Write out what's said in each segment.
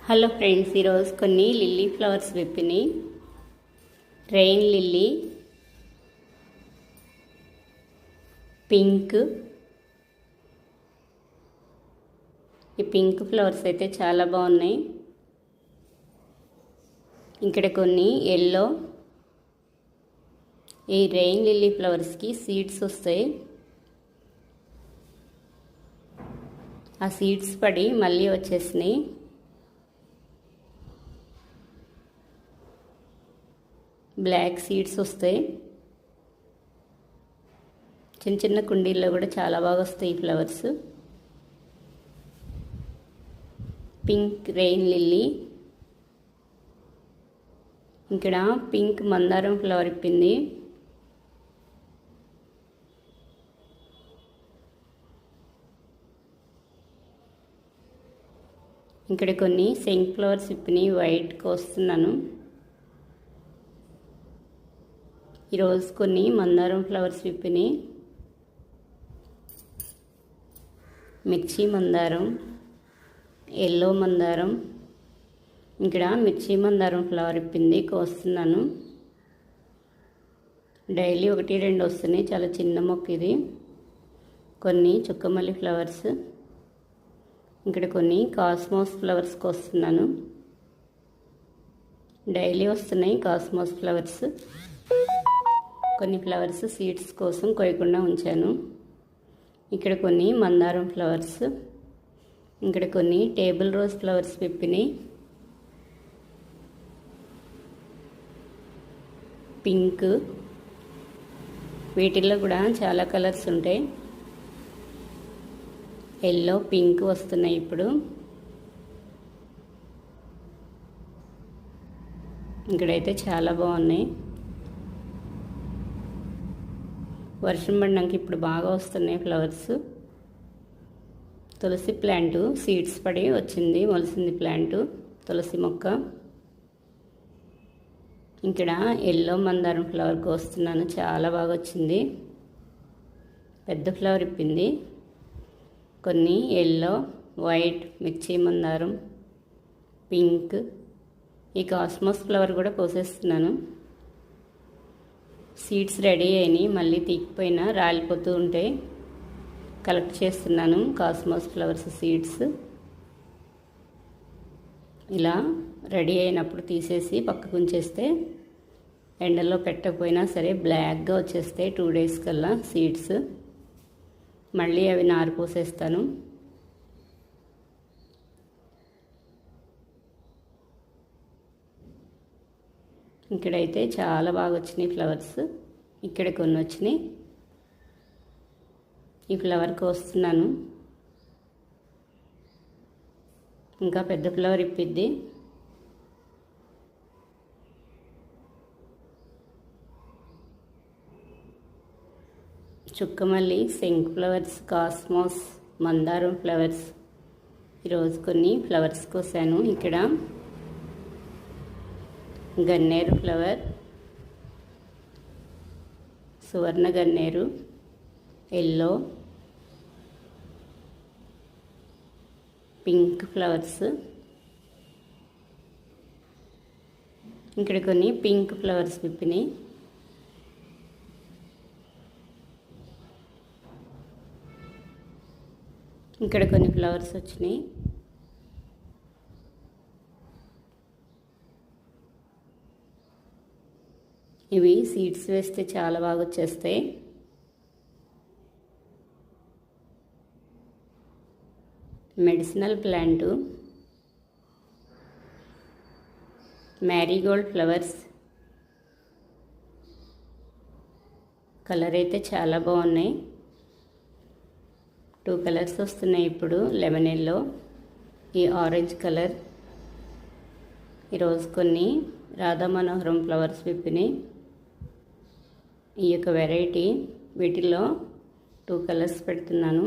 Hello friends, ఈరోజు కొన్ని lily flowers విప్పినాయి. Rain lily, pink. ఈ పింక్ ఫ్లవర్స్ అయితే చాలా బాగున్నాయి. ఇక్కడ కొన్ని ఎల్లో. ఈ రెయిన్ లిల్లీ ఫ్లవర్స్కి సీడ్స్ వస్తాయి. ఆ సీడ్స్ పడి మళ్ళీ వచ్చేసినాయి. బ్లాక్ సీడ్స్ వస్తాయి. చిన్న చిన్న కుండీల్లో కూడా చాలా బాగా వస్తాయి ఈ ఫ్లవర్స్. Pink rain lily. ఇక్కడ పింక్ మందారం ఫ్లవర్ ఇప్పింది. ఇక్కడ కొన్ని సింక్ ఫ్లవర్స్ ఇప్పినాయి. వైట్కి వస్తున్నాను. ఈరోజు కొన్ని మందారం ఫ్లవర్స్ విప్పినాయి. మిర్చి మందారం, ఎల్లో మందారం. ఇక్కడ మిర్చి మందారం ఫ్లవర్ ఇప్పింది, కోస్తున్నాను. డైలీ 1-2 వస్తున్నాయి. చాలా చిన్న మొక్క ఇది. కొన్ని చుక్కమల్లి ఫ్లవర్స్. ఇక్కడ కొన్ని కాస్మోస్ ఫ్లవర్స్ కోస్తున్నాను. డైలీ వస్తున్నాయి కాస్మోస్ ఫ్లవర్స్. కొన్ని ఫ్లవర్స్ సీడ్స్ కోసం కోయకుండా ఉంచాను. ఇక్కడ కొన్ని మందారం ఫ్లవర్స్. ఇక్కడ కొన్ని టేబుల్ రోజ్ ఫ్లవర్స్ విప్పినాయి. పింక్. వీటిల్లో కూడా చాలా కలర్స్ ఉంటాయి. ఎల్లో, పింక్ వస్తున్నాయి ఇప్పుడు. ఇక్కడైతే చాలా బాగున్నాయి. వర్షం పడినాక ఇప్పుడు బాగా వస్తున్నాయి ఫ్లవర్స్. తులసి ప్లాంట్ సీడ్స్ పడి వచ్చింది, మొలిసింది ప్లాంట్. తులసి మొక్క. ఇక్కడ ఎల్లో మందారం ఫ్లవర్ కోస్తున్నాను. చాలా బాగా వచ్చింది. పెద్ద ఫ్లవర్ ఇప్పింది. కొన్ని ఎల్లో, వైట్, మిర్చి మందారం, పింక్. ఈ కాస్మోస్ ఫ్లవర్ కూడా కోసేస్తున్నాను. సీడ్స్ రెడీ అయినాయి, మళ్ళీ తీగిపోయినా రాలిపోతూ ఉంటాయి. కలెక్ట్ చేస్తున్నాను కాస్మోస్ ఫ్లవర్స్ సీడ్స్. ఇలా రెడీ అయినప్పుడు తీసేసి పక్కకు ఉంచేస్తే ఎండలో పెట్టకపోయినా సరే బ్లాక్గా వచ్చేస్తాయి 2 days కల్లా సీడ్స్. మళ్ళీ అవి నారు పోసేస్తాను. ఇక్కడైతే చాలా బాగా వచ్చినాయి ఫ్లవర్స్. ఇక్కడ కొన్ని వచ్చినాయి. ఈ ఫ్లవర్కి వస్తున్నాను. ఇంకా పెద్ద ఫ్లవర్ ఇప్పిద్ది. చుక్కమల్లి, సింక్ ఫ్లవర్స్, కాస్మోస్, మందారం ఫ్లవర్స్. ఈరోజు కొన్ని ఫ్లవర్స్ కోసాను. ఇక్కడ గన్నేరు ఫ్లవర్, సువర్ణ గన్నేరు, ఎల్లో, పింక్ ఫ్లవర్స్. ఇక్కడ కొన్ని పింక్ ఫ్లవర్స్ విప్పినాయి. ఇక్కడ కొన్ని ఫ్లవర్స్ వచ్చినాయి. ఇవి సీడ్స్ వేస్తే చాలా బాగా వచ్చేస్తాయి. Medicinal plant, Marie Gold flowers. Colour అయితే చాలా బాగున్నాయి. 2 కలర్స్ వస్తున్నాయి ఇప్పుడు. లెమన్ ఎల్లో, ఈ ఆరెంజ్ కలర్. ఈరోజు కొన్ని రాధా మనోహరం ఫ్లవర్స్ విప్పినాయి. ఈ యొక్క వెరైటీ. వీటిల్లో 2 కలర్స్ పెడుతున్నాను.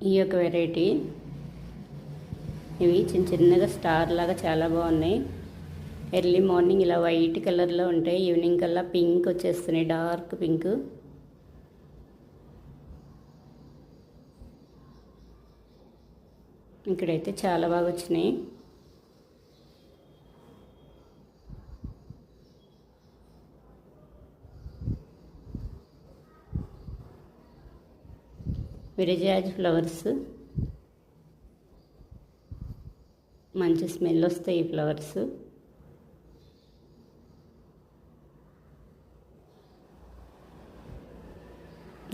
ఈ యొక్క వెరైటీ. ఇవి చిన్న చిన్నగా స్టార్ లాగా చాలా బాగున్నాయి. ఎర్లీ మార్నింగ్ ఇలా వైట్ కలర్లో ఉంటాయి, ఈవినింగ్ కల్లా పింక్ వచ్చేస్తున్నాయి, డార్క్ పింక్. ఇక్కడైతే చాలా బాగా వచ్చినాయి. విరజాజ్ ఫ్లవర్స్ మంచి స్మెల్ వస్తాయి ఈ ఫ్లవర్స్.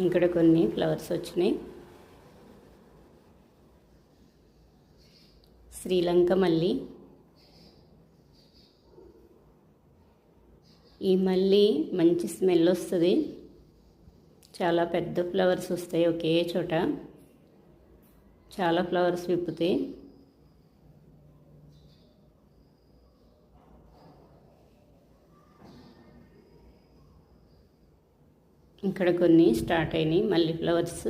ఇక్కడ కొన్ని ఫ్లవర్స్ వచ్చినాయి. శ్రీలంక మల్లి. ఈ మల్లి మంచి స్మెల్ వస్తుంది. చాలా పెద్ద ఫ్లవర్స్ వస్తాయి ఒకే చోట. చాలా ఫ్లవర్స్ విప్పుతాయి. ఇక్కడ కొన్ని స్టార్ట్ అయినాయి మల్లె ఫ్లవర్స్.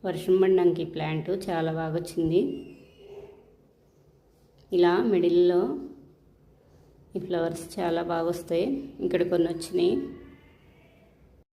వర్షం పడడానికి ఈ ప్లాంట్ చాలా బాగా వచ్చింది. ఇలా మిడిల్లో ఈ ఫ్లవర్స్ చాలా బాగా వస్తాయి. ఇక్కడ కొన్ని వచ్చినాయి.